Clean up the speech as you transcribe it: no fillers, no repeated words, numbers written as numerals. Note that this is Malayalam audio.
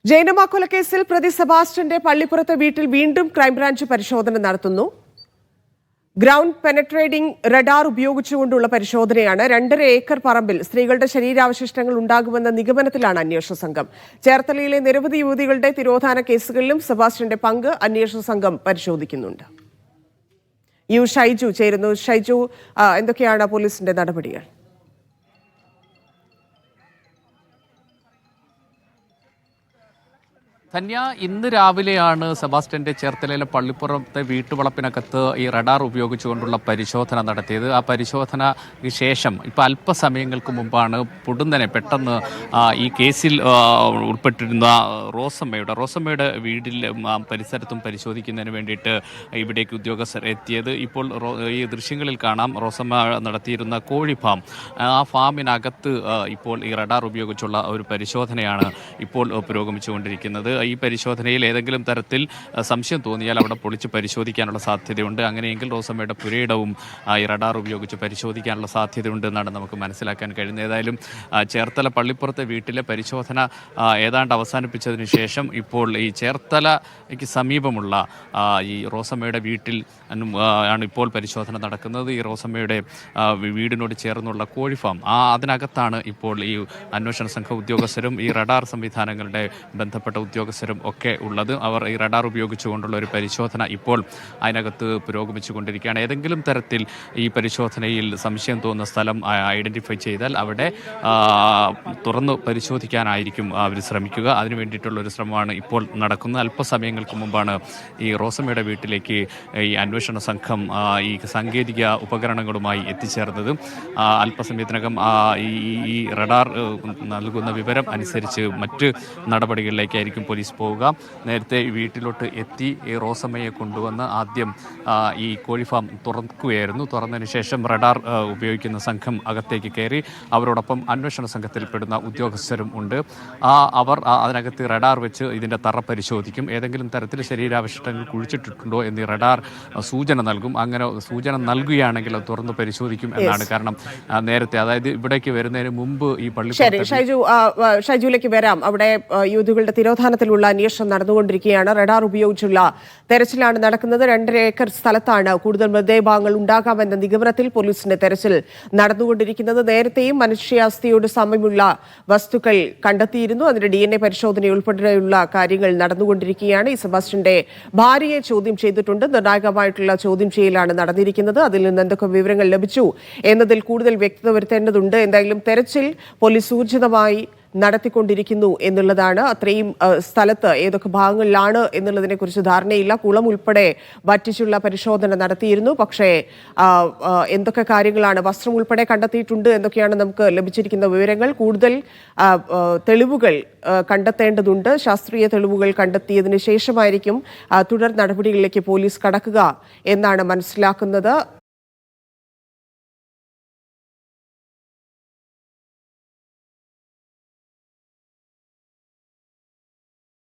ജൈനമ്മ കൊലക്കേസിൽ പ്രതി സെബാസ്റ്റ്യന്റെ പള്ളിപ്പുറത്തെ വീട്ടിൽ വീണ്ടും ക്രൈംബ്രാഞ്ച് പരിശോധന നടത്തുന്നു. ഗ്രൗണ്ട് പെനട്രേറ്റിംഗ് റഡാർ ഉപയോഗിച്ചുകൊണ്ടുള്ള പരിശോധനയാണ്. 2.5 ഏക്കർ പറമ്പിൽ സ്ത്രീകളുടെ ശരീരാവശിഷ്ടങ്ങൾ ഉണ്ടാകുമെന്ന നിഗമനത്തിലാണ് അന്വേഷണ സംഘം. ചേർത്തലയിലെ നിരവധി യുവതികളുടെ തിരോധാന കേസുകളിലും സെബാസ്റ്റ്യന്റെ പങ്ക് അന്വേഷണ സംഘം പരിശോധിക്കുന്നുണ്ട്. ഷൈജു ചേരുന്നു. ഷൈജു, എന്തൊക്കെയാണ് പോലീസിന്റെ നടപടികൾ? ധന്യ, ഇന്ന് രാവിലെയാണ് സെബാസ്റ്റ്യന്റെ ചേർത്തലയിലെ പള്ളിപ്പുറത്തെ വീട്ടുവളപ്പിനകത്ത് ഈ റഡാർ ഉപയോഗിച്ചുകൊണ്ടുള്ള പരിശോധന നടത്തിയത്. ആ പരിശോധനയ്ക്ക് ശേഷം ഇപ്പോൾ അല്പസമയങ്ങൾക്ക് മുമ്പാണ് പൊടുന്നനെ പെട്ടെന്ന് ഈ കേസിൽ ഉൾപ്പെട്ടിരുന്ന റോസമ്മയുടെ വീടിൽ പരിസരത്തും പരിശോധിക്കുന്നതിന് വേണ്ടിയിട്ട് ഇവിടേക്ക് ഉദ്യോഗസ്ഥർ എത്തിയത്. ഇപ്പോൾ ഈ ദൃശ്യങ്ങളിൽ കാണാം റോസമ്മ നടത്തിയിരുന്ന കോഴി ഫാം. ആ ഫാമിനകത്ത് ഇപ്പോൾ ഈ റഡാർ ഉപയോഗിച്ചുള്ള ഒരു പരിശോധനയാണ് ഇപ്പോൾ പുരോഗമിച്ചുകൊണ്ടിരിക്കുന്നത്. ഈ പരിശോധനയിൽ ഏതെങ്കിലും തരത്തിൽ സംശയം തോന്നിയാൽ അവിടെ പൊളിച്ച് പരിശോധിക്കാനുള്ള സാധ്യതയുണ്ട്. അങ്ങനെയെങ്കിൽ റോസമ്മയുടെ പുരയിടവും ഈ റഡാർ ഉപയോഗിച്ച് പരിശോധിക്കാനുള്ള സാധ്യതയുണ്ട് എന്നാണ് നമുക്ക് മനസ്സിലാക്കാൻ കഴിയുന്നത്. ഏതായാലും ചേർത്തല പള്ളിപ്പുറത്തെ വീട്ടിലെ പരിശോധന ഏതാണ്ട് അവസാനിപ്പിച്ചതിന് ശേഷം ഇപ്പോൾ ഈ ചേർത്തലയ്ക്ക് സമീപമുള്ള ഈ റോസമ്മയുടെ വീട്ടിൽ ആണ് ഇപ്പോൾ പരിശോധന നടക്കുന്നത്. ഈ റോസമ്മയുടെ വീടിനോട് ചേർന്നുള്ള കോഴി ഫാം അതിനകത്താണ് ഇപ്പോൾ ഈ അന്വേഷണ സംഘ ഉദ്യോഗസ്ഥരും ഈ റഡാർ സംവിധാനങ്ങളുടെ ബന്ധപ്പെട്ട ഉദ്യോഗസ്ഥരും ഒക്കെ ഉള്ളത്. അവർ ഈ റഡാർ ഉപയോഗിച്ചുകൊണ്ടുള്ള ഒരു പരിശോധന ഇപ്പോൾ അതിനകത്ത് പുരോഗമിച്ചുകൊണ്ടിരിക്കുകയാണ്. ഏതെങ്കിലും തരത്തിൽ ഈ പരിശോധനയിൽ സംശയം തോന്നുന്ന സ്ഥലം ഐഡന്റിഫൈ ചെയ്താൽ അവിടെ തുറന്ന് പരിശോധിക്കാനായിരിക്കും അവർ ശ്രമിക്കുക. അതിനു വേണ്ടിയിട്ടുള്ള ഒരു ശ്രമമാണ് ഇപ്പോൾ നടക്കുന്നത്. അല്പസമയങ്ങൾക്ക് മുമ്പാണ് ഈ റോസമ്മയുടെ വീട്ടിലേക്ക് ഈ അന്വേഷണ സംഘം ഈ സാങ്കേതിക ഉപകരണങ്ങളുമായി എത്തിച്ചേർന്നത്. അല്പസമയത്തിനകം ഈ റഡാർ നൽകുന്ന വിവരം അനുസരിച്ച് മറ്റ് നടപടികളിലേക്കായിരിക്കും പോലീസ് പോവുക. നേരത്തെ വീട്ടിലോട്ട് എത്തി ഈ റോസമ്മയെ കൊണ്ടുവന്ന് ആദ്യം ഈ കോഴി ഫാം തുറക്കുകയായിരുന്നു. തുറന്നതിന് ശേഷം റഡാർ ഉപയോഗിക്കുന്ന സംഘം അകത്തേക്ക് കയറി. അവരോടൊപ്പം അന്വേഷണ സംഘത്തിൽപ്പെടുന്ന ഉദ്യോഗസ്ഥരും ഉണ്ട്. അവർ അതിനകത്ത് റഡാർ വെച്ച് ഇതിൻ്റെ തറ പരിശോധിക്കും. ഏതെങ്കിലും തരത്തിൽ ശരീരാവശിഷ്ടങ്ങൾ കുഴിച്ചിട്ടുണ്ടോ എന്ന് റഡാർ സൂചന നൽകും. അങ്ങനെ സൂചന നൽകുകയാണെങ്കിൽ അത് തുറന്ന് പരിശോധിക്കും എന്നാണ്. കാരണം നേരത്തെ, അതായത് ഇവിടേക്ക് വരുന്നതിന് മുമ്പ് ഈ ഷൈജുലേക്ക് വരാം. അവിടെ യുവതികളുടെ തിരോധാനത്തിലുള്ള അന്വേഷണം നടന്നുകൊണ്ടിരിക്കുകയാണ്. റഡാർ ഉപയോഗിച്ചുള്ള തെരച്ചിലാണ് നടക്കുന്നത്. 2.5 ഏക്കർ സ്ഥലത്താണ് കൂടുതൽ മൃതദേഹഭാഗങ്ങൾ ഉണ്ടാകാമെന്ന നിഗമനത്തിൽ പോലീസിന്റെ തെരച്ചിൽ നടന്നുകൊണ്ടിരിക്കുന്നത്. നേരത്തെയും മനുഷ്യാസ്ഥിയോട് സാമ്യമുള്ള വസ്തുക്കൾ കണ്ടെത്തിയിരുന്നു. അതിന്റെ DNA പരിശോധന ഉൾപ്പെടെയുള്ള കാര്യങ്ങൾ നടന്നുകൊണ്ടിരിക്കുകയാണ്. ഈ സെബാസ്റ്റ്യന്റെ ഭാര്യയെ ചോദ്യം ചെയ്തിട്ടുണ്ട്. നിർണായകമായിട്ടുള്ള ചോദ്യം ചെയ്യലാണ് നടന്നിരിക്കുന്നത്. അതിൽ നിന്ന് എന്തൊക്കെ വിവരങ്ങൾ ലഭിച്ചു എന്നതിൽ കൂടുതൽ വ്യക്തത വരുത്തേണ്ടതുണ്ട്. എന്തായാലും തെരച്ചിൽ പോലീസ് ഊർജിതമായി നടത്തിക്കൊണ്ടിരിക്കുന്നു എന്നുള്ളതാണ്. അത്രയും സ്ഥലത്ത് ഏതൊക്കെ ഭാഗങ്ങളിലാണ് എന്നുള്ളതിനെ കുറിച്ച് ധാരണയില്ല. കുളം ഉൾപ്പെടെ വറ്റിച്ചുള്ള പരിശോധന നടത്തിയിരുന്നു. പക്ഷേ എന്തൊക്കെ കാര്യങ്ങളാണ്, വസ്ത്രം ഉൾപ്പെടെ കണ്ടെത്തിയിട്ടുണ്ട് എന്നൊക്കെയാണ് നമുക്ക് ലഭിച്ചിരിക്കുന്ന വിവരങ്ങൾ. കൂടുതൽ തെളിവുകൾ കണ്ടെത്തേണ്ടതുണ്ട്. ശാസ്ത്രീയ തെളിവുകൾ കണ്ടെത്തിയതിന് ശേഷമായിരിക്കും തുടർ നടപടികളിലേക്ക് പോലീസ് കടക്കുക എന്നാണ് മനസ്സിലാക്കുന്നത്.